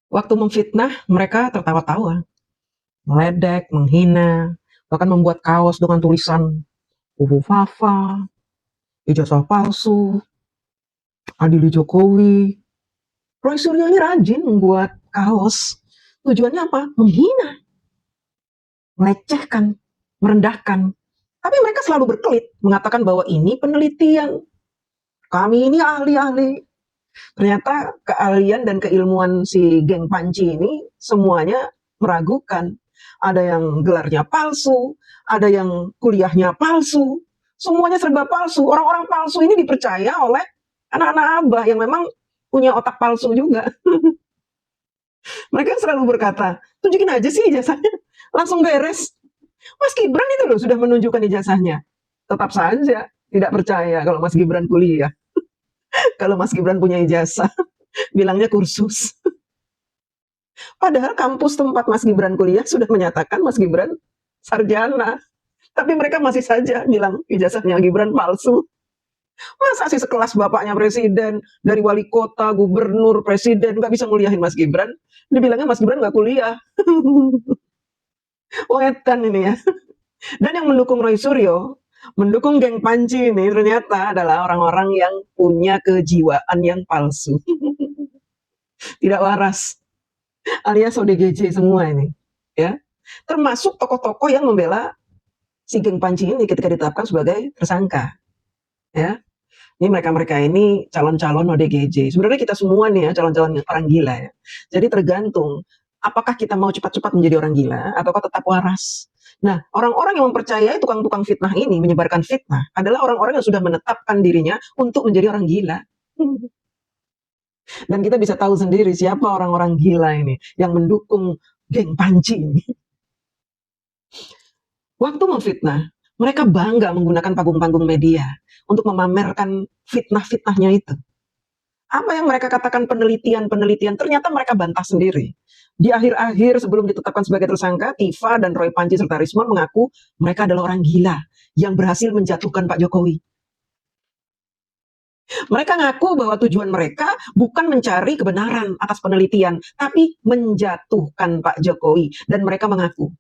Waktu memfitnah, mereka tertawa-tawa, meledek, menghina, bahkan membuat kaos dengan tulisan Ubu Fafa, ijazah palsu, adili Jokowi. Roy Suryo ini rajin membuat kaos. Tujuannya apa? Menghina, melecehkan, merendahkan. Tapi mereka selalu berkelit mengatakan bahwa ini penelitian. Kami ini ahli-ahli. Ternyata keahlian dan keilmuan si geng Panci ini semuanya meragukan. Ada yang gelarnya palsu, ada yang kuliahnya palsu, semuanya serba palsu. Orang-orang palsu ini dipercaya oleh anak-anak abah yang memang punya otak palsu juga. Mereka selalu berkata, tunjukin aja sih ijazahnya, langsung beres. Mas Gibran itu loh sudah menunjukkan ijazahnya. Tetap saja tidak percaya kalau Mas Gibran kuliah. Kalau Mas Gibran punya ijazah, bilangnya kursus. Padahal kampus tempat Mas Gibran kuliah sudah menyatakan Mas Gibran sarjana. Tapi mereka masih saja bilang ijazahnya Gibran palsu. Masa sih sekelas bapaknya presiden, dari wali kota, gubernur, presiden, nggak bisa nguliahin Mas Gibran? Dibilangnya Mas Gibran nggak kuliah. Wetan ini ya. Dan yang mendukung Roy Suryo, mendukung geng Panci ini ternyata adalah orang-orang yang punya kejiwaan yang palsu. Tidak waras, alias ODGJ semua ini. Ya, termasuk tokoh-tokoh yang membela si geng Panci ini ketika ditetapkan sebagai tersangka. Ya, ini mereka-mereka ini calon-calon ODGJ. Sebenarnya kita semua nih ya calon-calon orang gila ya. Jadi tergantung apakah kita mau cepat-cepat menjadi orang gila ataukah tetap waras. Nah, orang-orang yang mempercayai tukang-tukang fitnah ini menyebarkan fitnah adalah orang-orang yang sudah menetapkan dirinya untuk menjadi orang gila. Dan kita bisa tahu sendiri siapa orang-orang gila ini yang mendukung geng Panci ini. Waktu memfitnah, mereka bangga menggunakan panggung-panggung media untuk memamerkan fitnah-fitnahnya itu. Apa yang mereka katakan penelitian-penelitian, ternyata mereka bantah sendiri. Di akhir-akhir sebelum ditetapkan sebagai tersangka, Tifa dan Roy Panci serta Risma mengaku mereka adalah orang gila yang berhasil menjatuhkan Pak Jokowi. Mereka ngaku bahwa tujuan mereka bukan mencari kebenaran atas penelitian, tapi menjatuhkan Pak Jokowi. Dan mereka mengaku,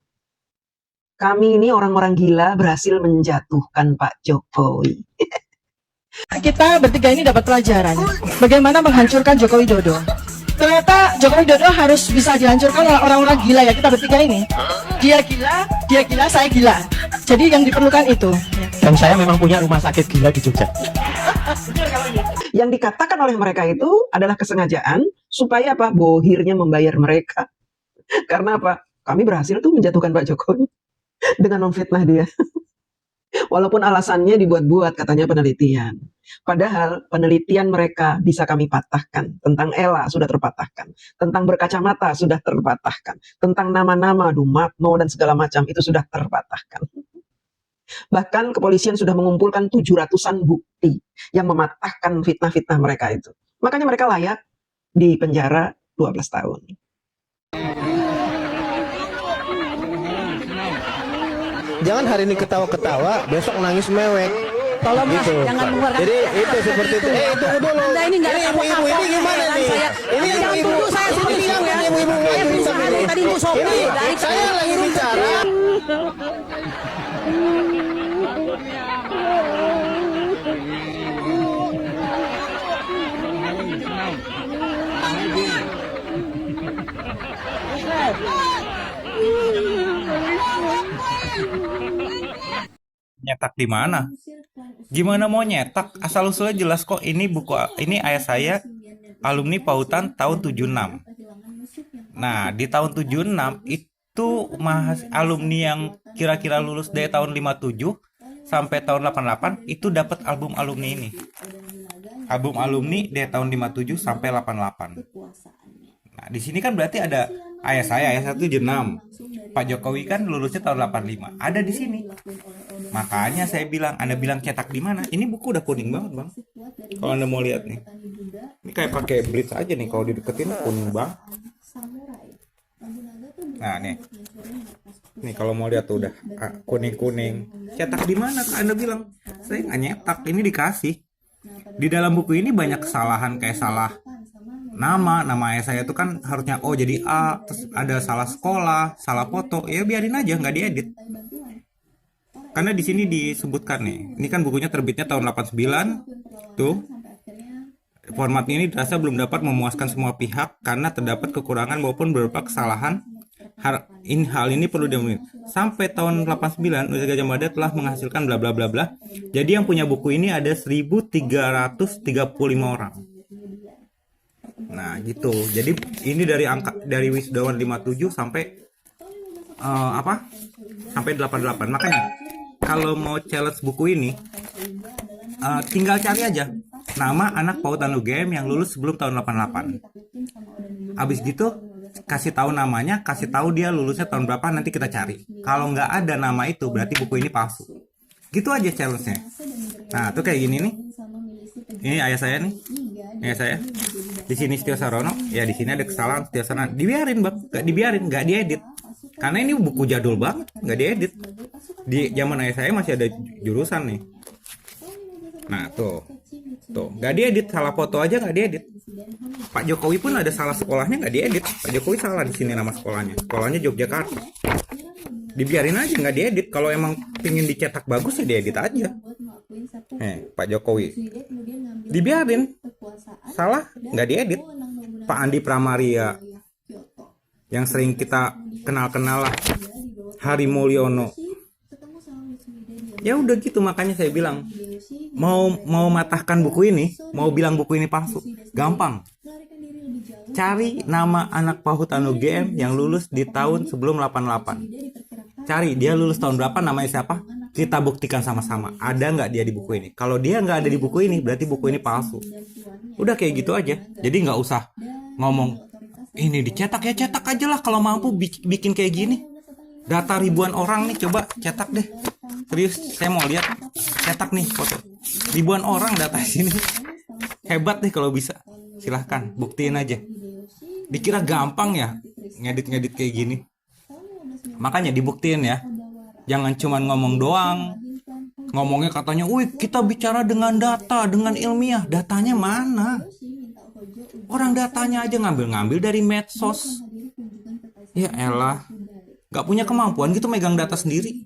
kami ini orang-orang gila berhasil menjatuhkan Pak Jokowi. Kita bertiga ini dapat pelajaran bagaimana menghancurkan Joko Widodo. Ternyata Joko Widodo harus bisa dihancurkan oleh orang-orang gila ya, kita bertiga ini. Dia gila, saya gila. Jadi yang diperlukan itu. Dan saya memang punya rumah sakit gila di Jogja. Yang dikatakan oleh mereka itu adalah kesengajaan supaya apa? Bohirnya membayar mereka. Karena apa? Kami berhasil tuh menjatuhkan Pak Jokowi dengan memfitnah dia. Walaupun alasannya dibuat-buat katanya penelitian. Padahal penelitian mereka bisa kami patahkan. Tentang Ella sudah terpatahkan. Tentang berkacamata sudah terpatahkan. Tentang nama-nama Dumatno dan segala macam itu sudah terpatahkan. Bahkan kepolisian sudah mengumpulkan 700-an bukti yang mematahkan fitnah-fitnah mereka itu. Makanya mereka layak di penjara 12 tahun. Jangan hari ini ketawa-ketawa, besok nangis mewek. Tolong gitu. jangan mengeluarkan. Jadi itu seperti itu. Tunggu dulu. Anda ini nggak ini ada ibu-ibu ini gimana nih? Ini jangan ibu-ibu. tunggu saya sini Ini ya. yang ibu-ibu Saya bisa ini. dari tadi untuk sopi. Ini Dari saya lagi bicara. Nyetak di mana? Gimana mau nyetak? Asal usulnya jelas kok. Ini buku, ini ayah saya alumni Pautan tahun 76. Nah, di tahun 76 itu alumni yang kira-kira lulus dari tahun 57 sampai tahun 88 itu dapat album alumni ini. Album alumni dari tahun 57 sampai 88. Nah, di sini kan berarti ada ayah saya 76. Pak Jokowi kan lulusnya tahun 85. Ada di sini. Makanya saya bilang, Anda bilang cetak di mana? Ini buku udah kuning banget, Bang. Kalau Anda mau lihat nih. Ini kayak pakai blitz aja nih, kalau dideketin kuning banget. Nah, nih. Nih kalau mau lihat tuh udah kuning-kuning. Cetak di mana? Anda bilang, saya nggak nyetak, ini dikasih. Di dalam buku ini banyak kesalahan kayak salah nama ayah saya itu kan harusnya O jadi A, terus ada salah sekolah, salah foto, ya biarin aja nggak diedit. Karena di sini disebutkan nih, ini kan bukunya terbitnya tahun 89, tuh. Formatnya ini dirasa belum dapat memuaskan semua pihak karena terdapat kekurangan maupun beberapa kesalahan. Hal ini perlu diambil. Sampai tahun 89 Universitas Gadjah Mada telah menghasilkan bla bla bla bla. Jadi yang punya buku ini ada 1335 orang. Nah, gitu. Jadi ini dari wisudawan 57 sampai sampai 88. Makanya kalau mau challenge buku ini tinggal cari aja nama anak pautan UGM yang lulus sebelum tahun 88. Habis gitu kasih tahu namanya, kasih tahu dia lulusnya tahun berapa, nanti kita cari. Kalau nggak ada nama itu berarti buku ini palsu. Gitu aja challenge-nya. Nah, tuh kayak gini nih. Ini ayah saya nih. Ayah saya. Di sini Setio Sarono, ya di sini ada kesalahan Setio Sarono. Dibiarin, Bang. Nggak diedit. Karena ini buku jadul banget, nggak diedit. Di zaman ayah saya masih ada jurusan nih. Nah, tuh, nggak diedit, salah foto aja nggak diedit. Pak Jokowi pun ada salah sekolahnya nggak diedit. Pak Jokowi salah di sini nama sekolahnya. Sekolahnya Yogyakarta. Dibiarin aja nggak diedit. Kalau emang pingin dicetak bagus ya diedit aja. Pak Jokowi dibiarin, salah nggak diedit. Pak Andi Pramaria yang sering kita kenal lah, Hari Mulyono. Ya udah gitu, makanya saya bilang mau matahkan buku ini, mau bilang buku ini palsu, gampang. Cari nama anak pautan UGM yang lulus di tahun sebelum 88. Cari dia lulus tahun berapa, namanya siapa, kita buktikan sama-sama ada nggak dia di buku ini. Kalau dia nggak ada di buku ini, berarti buku ini palsu. Udah kayak gitu aja. Jadi nggak usah ngomong ini dicetak, ya cetak aja lah kalau mampu bikin kayak gini. Data ribuan orang nih, coba cetak deh. Serius, saya mau lihat cetak nih foto. Ribuan orang data sini. Hebat deh kalau bisa. Silahkan, buktiin aja. Dikira gampang ya ngedit-ngedit kayak gini. Makanya dibuktiin ya. Jangan cuma ngomong doang. Ngomongnya katanya, wih kita bicara dengan data, dengan ilmiah. Datanya mana? Orang datanya aja ngambil-ngambil dari medsos. Ya elah, gak punya kemampuan gitu megang data sendiri.